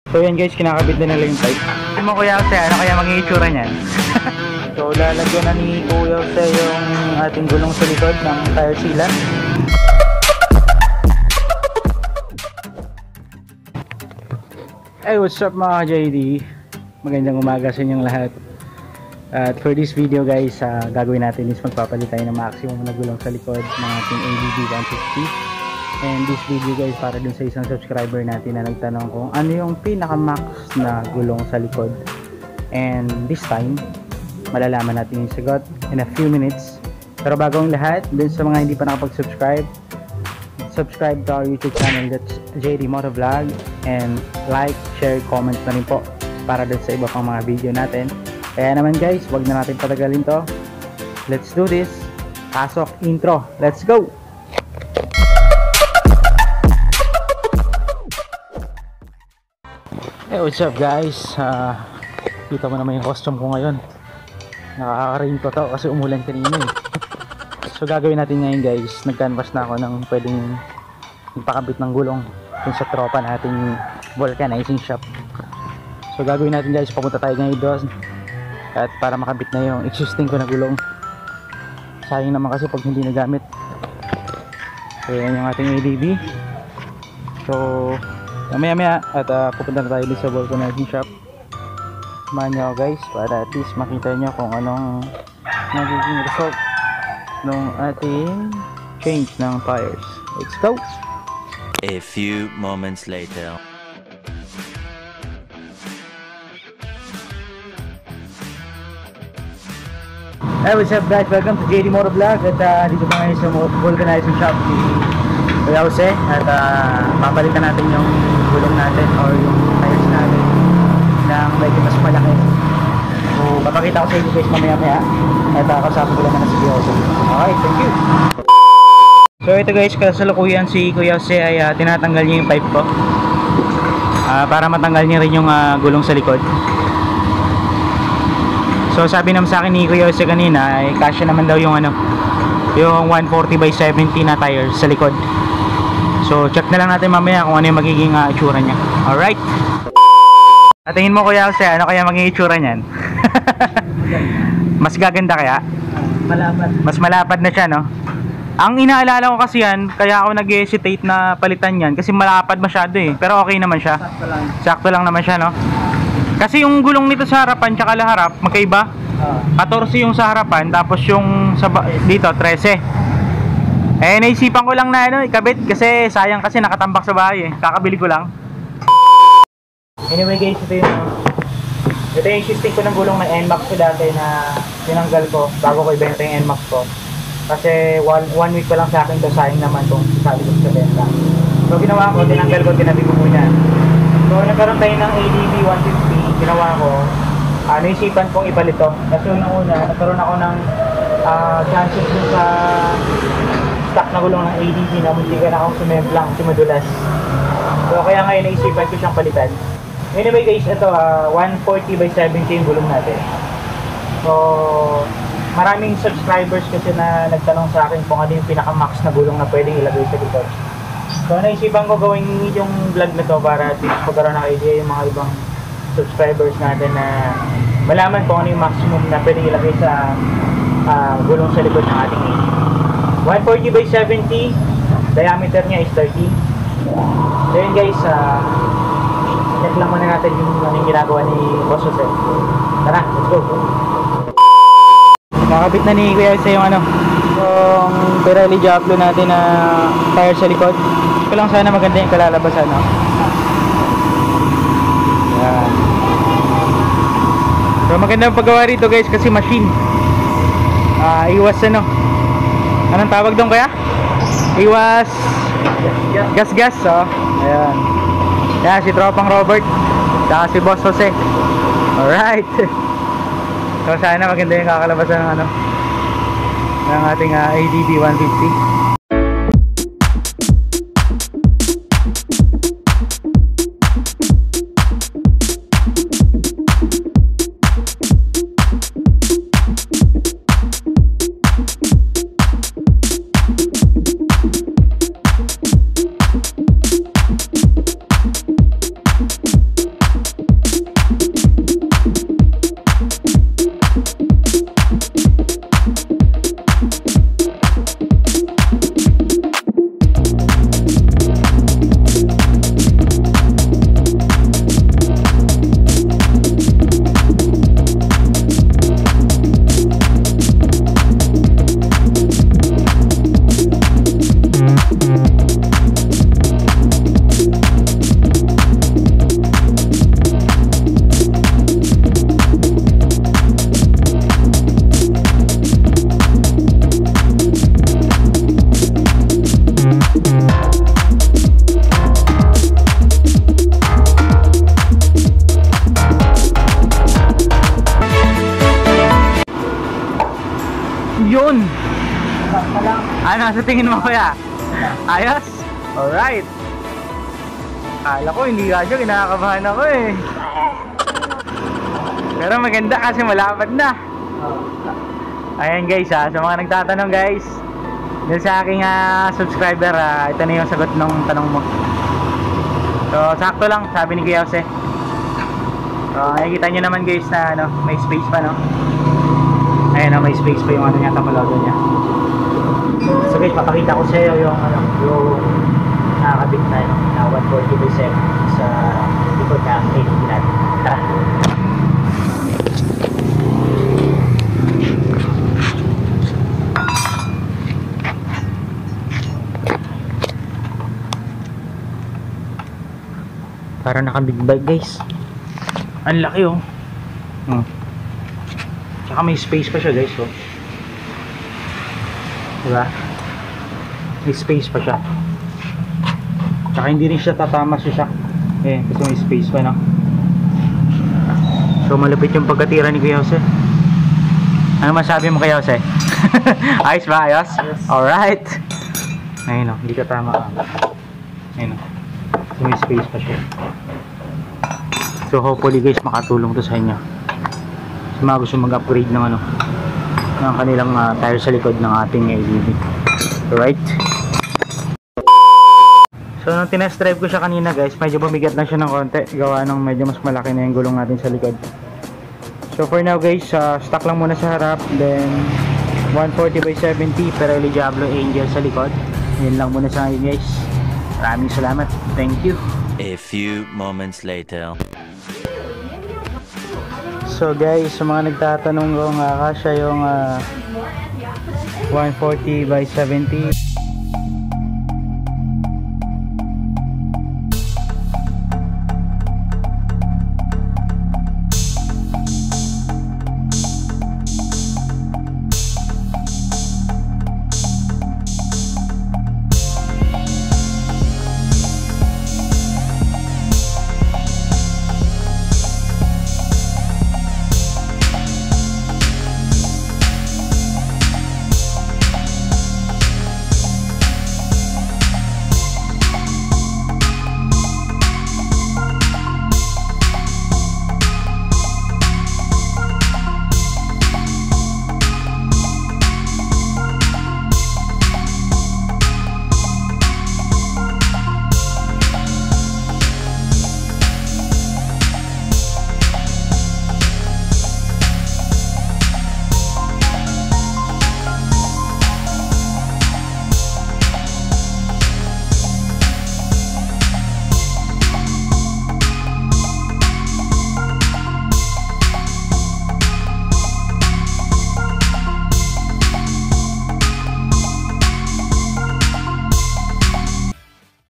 So yan guys, kinakabit na nila yung pipe. Hindi mo kuya kasi ano kaya maging itsura niyan. So lalagyan na ni Kuya Jose yung ating gulong sa likod ng tire sealant. Hey, what's up mga JD? Magandang umaga sa inyong lahat. At for this video guys, gagawin natin is magpapalit tayo ng maximum na gulong sa likod ng ating ADV 150. And this video guys para dun sa isang subscriber natin na nagtanong kung ano yung pinaka-max na gulong sa likod. And this time, malalaman natin yung sagot in a few minutes. Pero bago ang lahat, dun sa mga hindi pa nakapag-subscribe, subscribe to our YouTube channel, that's JD Motovlog, and like, share, comment na rin po para dun sa iba pang mga video natin. Kaya naman guys, wag na natin patagalin to. Let's do this. Pasok intro. Let's go! Hey, what's up guys? Kita mo naman yung costume ko ngayon. Nakaka-rain ko to kasi umulan kanina eh. So gagawin natin ngayon guys, nag-canvas na ako ng pwedeng magpakabit ng gulong dun sa tropa nating vulcanizing shop. So gagawin natin guys, papunta tayo ngayon doon at para makabit na yung existing ko na gulong. Sayang naman kasi pag hindi nagamit. So yan yung ating ADV. So maya at pupunta na tayo sa vulcanizing shop. Samahan nyo guys para at least makita nyo kung anong magiging result ng ating change ng tires. Let's go! A few moments later. Hey, what's up guys? Welcome to JD Motovlog at dito pa ngayon sa vulcanizing shop ni Kuya Jose at papalitan natin yung gulong natin or yung tires natin ng medyo mas malaki. So papakita ko sa inyo guys mamaya at kasama ko lang na si Kuya Jose. Okay, thank you. So ito guys, kasalukuyan si Kuya Jose ay tinatanggal niya yung pipe ko para matanggal niya rin yung gulong sa likod. So sabi naman sa akin ni Kuya Jose kanina ay kasya naman daw yung yung 140/70 na tires sa likod. So check na lang natin mamaya kung ano yung magiging itsura niya. Alright. At tingin mo Kuya Jose, ano kaya magiging itsura niyan? Mas gaganda kaya? Malapad. Mas malapad na siya, no? Ang inaalala ko kasi yan, kaya ako nag-hesitate na palitan yan kasi malapad masyado eh. Pero okay naman siya. Sakto lang. Sakto lang naman siya, no? Kasi yung gulong nito sa harapan tsaka laharap, magkaiba. 14 yung sa harapan, tapos yung sa dito 13. Eh naisipan ko lang na ikabit kasi sayang kasi nakatambak sa bahay eh. Kakabili ko lang. Anyway guys, ito yung shifting ko ng gulong ng NMAX ko dati na tinanggal ko bago ko ibenta yung NMAX ko. Kasi one week pa lang sa akin, sayang naman kung sabi ko sa benta. So ginawa ko, tinanggal ko, tinabi ko muna. So nagkaroon tayo ng ADV 150, ginawa ko. Naisipan kong ipalit to. Kasi una, nagkaroon ako ng chances dun sa stock na gulong ng ADV na hindi ka na akong sumemplang, sumadulas. So kaya ngayon naisipan ko siyang palitan. Anyway guys, ito 140/70 yung gulong natin. So maraming subscribers kasi na nagtanong sa akin kung ano yung pinaka-max na gulong na pwedeng ilagay sa likod. So naisipan ko gawin yung vlog na to para at least magkaroon ng idea yung mga ibang subscribers natin na malaman kung ano yung maximum na pwedeng ilagay sa gulong sa likod ng ating ADV. 140/70, diameter niya is 30. So yun guys, check lang muna natin yung ginagawa ni Boss Jose. Tara, let's go. Nakabit na ni Kuya Jose yung yung Pirelli Diablo natin na tire sa likod. Ito lang sana maganda yung kalalabasan, no? Yan. So maganda ang paggawa rito guys kasi machine. Iwas anong tawag doon kaya? Iwas gas. Oh. Ayan. Yan si Tropang Robert. Saka si Boss Jose. Alright. So sana maganda yung kakalabasan ng ating ADV 150. Sakto lang. Ano sa tingin mo kuya? Ayos? Alright. Kala ko hindi ka siya, kinakabahan ako eh. Pero maganda kasi malapad na. Ayan guys sa mga nagtatanong guys. Dahil sa aking subscriber, ito na yung sagot ng tanong mo. So sakto lang, sabi ni Kuya Jose. So nakikita nyo naman guys na may space pa no. Ayan may space pa yung niya, tapalodo niya. So guys, papakita ko sa iyo yung nakakabit na 140/7 sa likod na LED natin. Tara. Para naka-big bag guys. Ang laki oh. Tsaka may space pa siya guys oh. Diba? May space pa siya. Tsaka hindi rin siya tatama sa shock. Kasi may space pa no. So malapit yung pagkatira ni Kuya Jose. Ano masabi mo Kuya Jose? Ayos ba? Ayos? Yes. Alright. Ayun oh, hindi ka tama ka. Ayun oh. So may space pa siya. So hopefully guys makatulong to sa inyo. Sa mga gusto mag-upgrade ng ng kanilang tire sa likod ng ating LED. Alright. So nung tinest drive ko siya kanina guys, medyo bumigat lang siya ng konti. Gawa ng medyo mas malaki na yung gulong natin sa likod. So for now guys, stock lang muna sa harap. Then 140/70 Pirelli Diablo Angel sa likod. Yan lang muna sa ngayon guys. Maraming salamat. Thank you. A few moments later. So guys, sa mga nagtatanong kung kasya yung 140/70